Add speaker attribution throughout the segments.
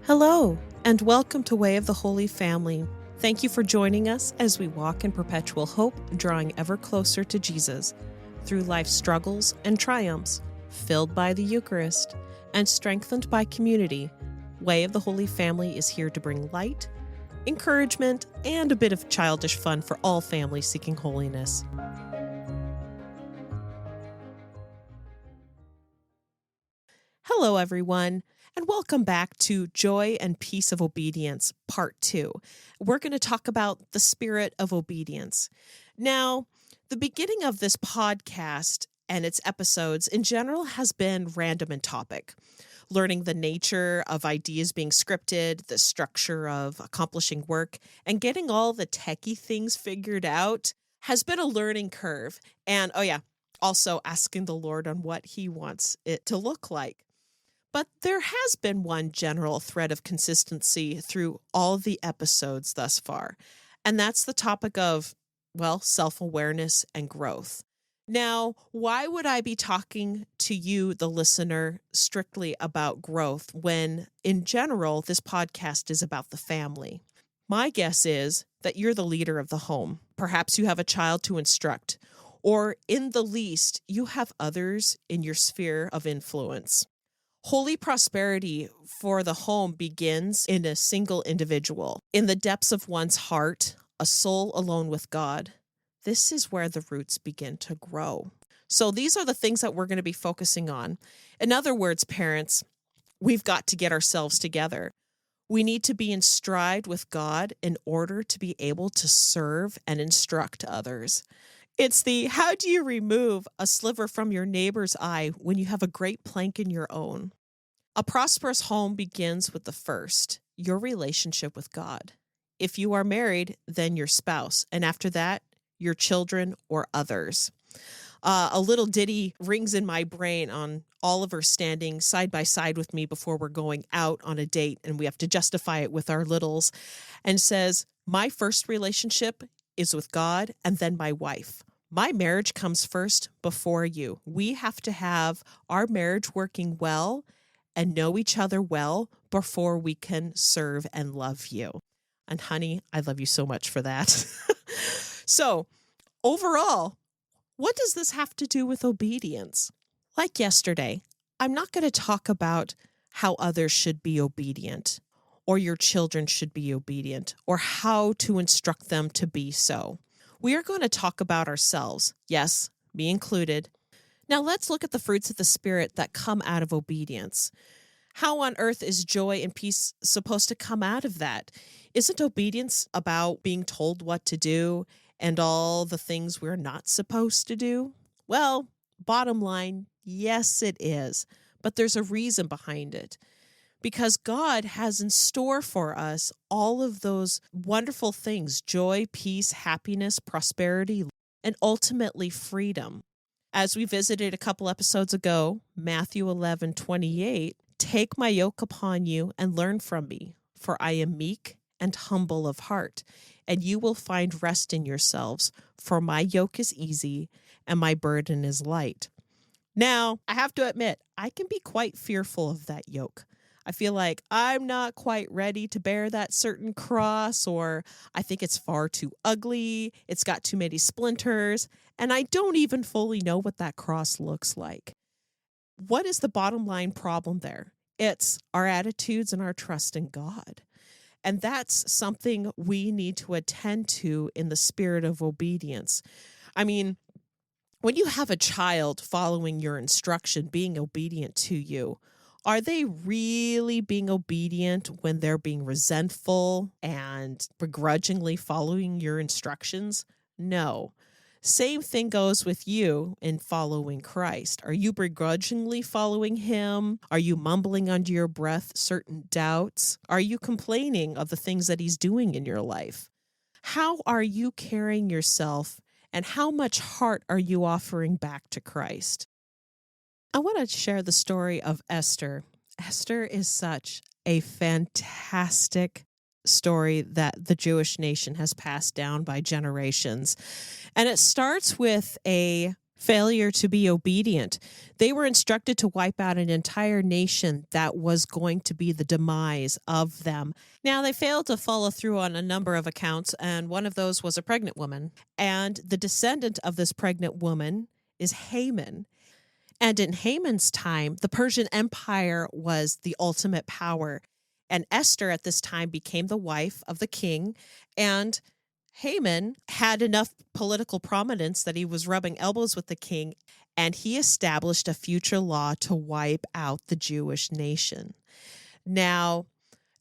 Speaker 1: Hello, and welcome to Way of the Holy Family. Thank you for joining us as we walk in perpetual hope, drawing ever closer to Jesus through life's struggles and triumphs, filled by the Eucharist and strengthened by community. Way of the Holy Family is here to bring light, encouragement, and a bit of childish fun for all families seeking holiness. Hello, everyone, and welcome back to Joy and Peace of Obedience, Part 2. We're going to talk about the spirit of obedience. Now, the beginning of this podcast and its episodes in general has been random in topic. Learning the nature of ideas being scripted, the structure of accomplishing work, and getting all the techie things figured out has been a learning curve. And, also asking the Lord on what He wants it to look like. But there has been one general thread of consistency through all the episodes thus far, and that's the topic of, self-awareness and growth. Now, why would I be talking to you, the listener, strictly about growth when, in general, this podcast is about the family? My guess is that you're the leader of the home. Perhaps you have a child to instruct, or in the least, you have others in your sphere of influence. Holy prosperity for the home begins in a single individual, in the depths of one's heart, a soul alone with God. This is where the roots begin to grow. So these are the things that we're going to be focusing on. In other words, parents, we've got to get ourselves together. We need to be in stride with God in order to be able to serve and instruct others. It's the how do you remove a sliver from your neighbor's eye when you have a great plank in your own? A prosperous home begins with the first, your relationship with God. If you are married, then your spouse, and after that, your children or others. A little ditty rings in my brain on Oliver standing side by side with me before we're going out on a date, and we have to justify it with our littles, and says, my first relationship is with God and then my wife. My marriage comes first before you. We have to have our marriage working well and know each other well before we can serve and love you. And honey, I love you so much for that. So overall, what does this have to do with obedience? Like yesterday, I'm not going to talk about how others should be obedient or your children should be obedient or how to instruct them to be so. We are going to talk about ourselves. Yes, me included. Now let's look at the fruits of the Spirit that come out of obedience. How on earth is joy and peace supposed to come out of that? Isn't obedience about being told what to do and all the things we're not supposed to do? Well, bottom line, yes, it is. But there's a reason behind it. Because God has in store for us all of those wonderful things, joy, peace, happiness, prosperity, and ultimately freedom. As we visited a couple episodes ago, Matthew 11:28, take my yoke upon you and learn from me, for I am meek and humble of heart, and you will find rest in yourselves, for my yoke is easy and my burden is light. Now, I have to admit, I can be quite fearful of that yoke. I feel like I'm not quite ready to bear that certain cross, or I think it's far too ugly, it's got too many splinters, and I don't even fully know what that cross looks like. What is the bottom line problem there? It's our attitudes and our trust in God. And that's something we need to attend to in the spirit of obedience. I mean, when you have a child following your instruction, being obedient to you, are they really being obedient when they're being resentful and begrudgingly following your instructions? No. Same thing goes with you in following Christ. Are you begrudgingly following Him? Are you mumbling under your breath certain doubts? Are you complaining of the things that He's doing in your life? How are you carrying yourself, and how much heart are you offering back to Christ? I want to share the story of Esther. Esther is such a fantastic story that the Jewish nation has passed down by generations. And it starts with a Failure to be obedient. They were instructed to wipe out an entire nation that was going to be the demise of them. Now, they failed to follow through on a number of accounts, and one of those was a pregnant woman. And the descendant of this pregnant woman is Haman. And in Haman's time, the Persian Empire was the ultimate power. And Esther at this time became the wife of the king. And Haman had enough political prominence that he was rubbing elbows with the king, and he established a future law to wipe out the Jewish nation. Now,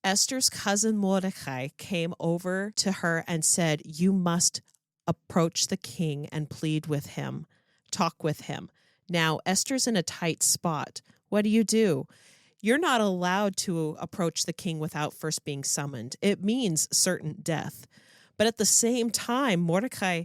Speaker 1: Esther's cousin Mordecai came over to her and said, "You must approach the king and plead with him, talk with him." Now, Esther's in a tight spot. What do? You're not allowed to approach the king without first being summoned. It means certain death. But at the same time, Mordecai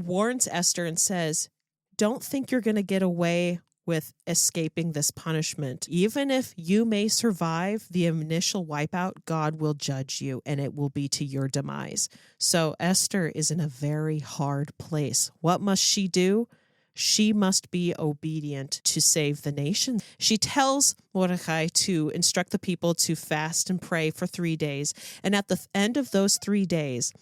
Speaker 1: warns Esther and says, don't think you're going to get away with escaping this punishment. Even if you may survive the initial wipeout, God will judge you, and it will be to your demise. So Esther is in a very hard place. What must she do? She must be obedient to save the nation. She tells Mordecai to instruct the people to fast and pray for 3 days. And at the end of those 3 days,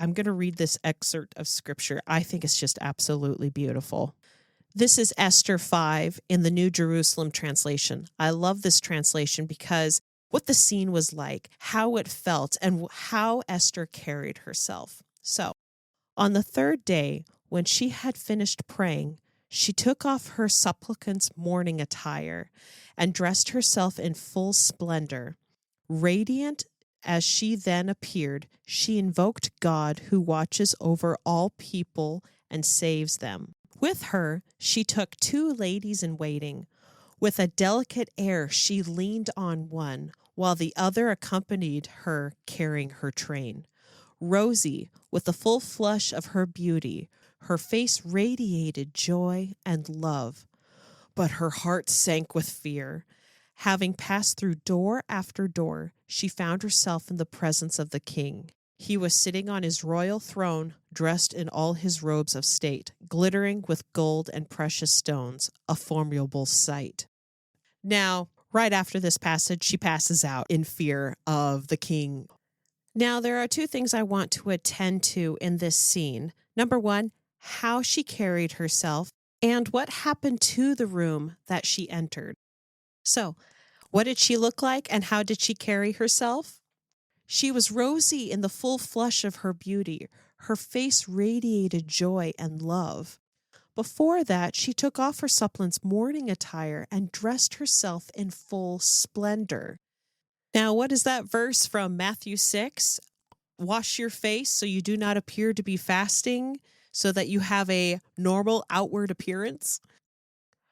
Speaker 1: I'm going to read this excerpt of scripture. I think it's just absolutely beautiful. This is Esther 5 in the New Jerusalem translation. I love this translation because what the scene was like, how it felt, and how Esther carried herself. So, on the 3rd day, when she had finished praying, she took off her supplicant's mourning attire and dressed herself in full splendor. Radiant as she then appeared, she invoked God who watches over all people and saves them. With her, she took 2 ladies in waiting. With a delicate air, she leaned on one, while the other accompanied her carrying her train. Rosy, with the full flush of her beauty, her face radiated joy and love, but her heart sank with fear. Having passed through door after door, she found herself in the presence of the king. He was sitting on his royal throne, dressed in all his robes of state, glittering with gold and precious stones, a formidable sight. Now, right after this passage, she passes out in fear of the king. Now, there are 2 things I want to attend to in this scene. Number 1, how she carried herself, and what happened to the room that she entered. So, what did she look like, and how did she carry herself? She was rosy in the full flush of her beauty. Her face radiated joy and love. Before that, she took off her suppliant's mourning attire and dressed herself in full splendor. Now, what is that verse from Matthew 6? Wash your face so you do not appear to be fasting, so that you have a normal outward appearance.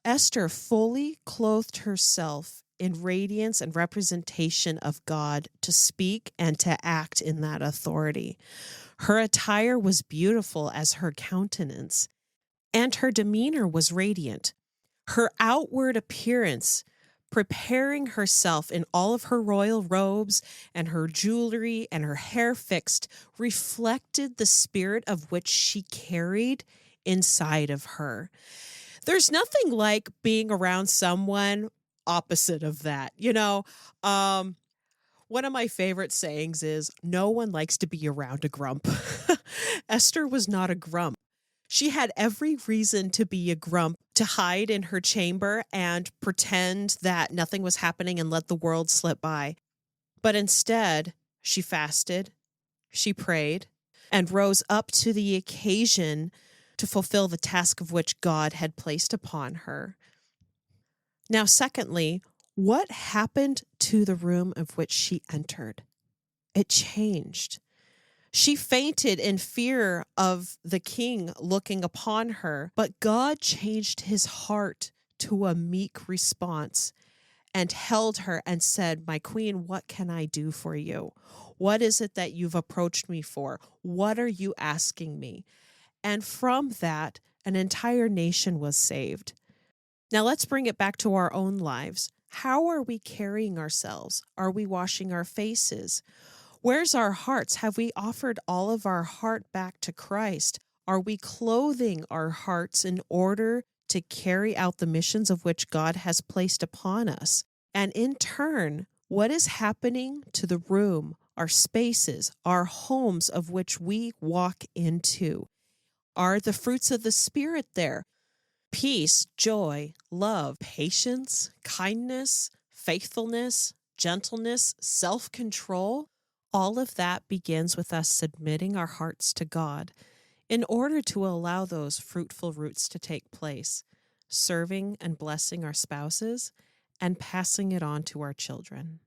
Speaker 1: Esther fully clothed herself in radiance and representation of God to speak and to act in that authority. Her attire was beautiful as her countenance, and her demeanor was radiant. Her outward appearance, preparing herself in all of her royal robes and her jewelry and her hair fixed, reflected the spirit of which she carried inside of her. There's nothing like being around someone opposite of that. One of my favorite sayings is, no one likes to be around a grump. Esther was not a grump. She had every reason to be a grump, to hide in her chamber and pretend that nothing was happening and let the world slip by. But instead, she fasted, she prayed, and rose up to the occasion to fulfill the task of which God had placed upon her. Now, secondly, what happened to the room of which she entered? It changed. She fainted in fear of the king looking upon her, but God changed his heart to a meek response and held her and said, "My queen, what can I do for you? What is it that you've approached me for? What are you asking me?" And from that, an entire nation was saved. Now let's bring it back to our own lives. How are we carrying ourselves? Are we washing our faces? Where's our hearts? Have we offered all of our heart back to Christ? Are we clothing our hearts in order to carry out the missions of which God has placed upon us? And in turn, what is happening to the room, our spaces, our homes of which we walk into? Are the fruits of the Spirit there? Peace, joy, love, patience, kindness, faithfulness, gentleness, self-control. All of that begins with us submitting our hearts to God in order to allow those fruitful roots to take place, serving and blessing our spouses and passing it on to our children.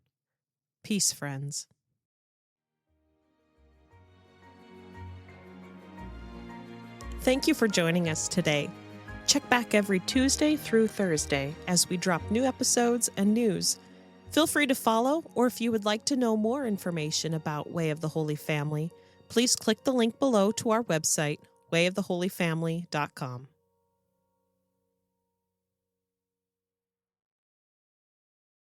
Speaker 1: Peace, friends. Thank you for joining us today. Check back every Tuesday through Thursday as we drop new episodes and news. Feel free to follow, or if you would like to know more information about Way of the Holy Family, please click the link below to our website, wayoftheholyfamily.com.